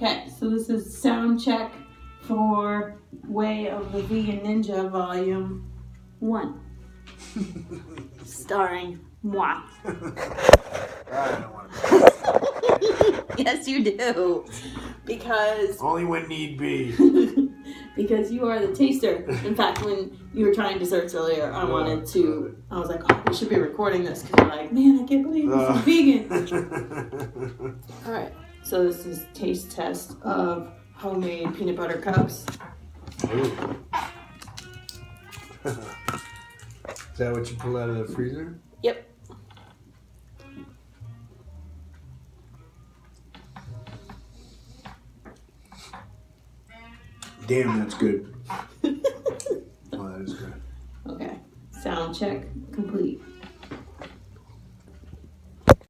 Okay, so this is sound check for Way of the Vegan Ninja Volume 1. Starring moi. I don't want to. Yes, you do. Because Only when need be. because you are the taster. In fact, when you were trying desserts earlier, I was like, oh, we should be recording this because you're like, man, I can't believe this is vegan. All right, so this is taste test of homemade peanut butter cups. Ooh. Is that what you pull out of the freezer? Yep. Damn, that's good. Oh, that is good. Okay, sound check complete.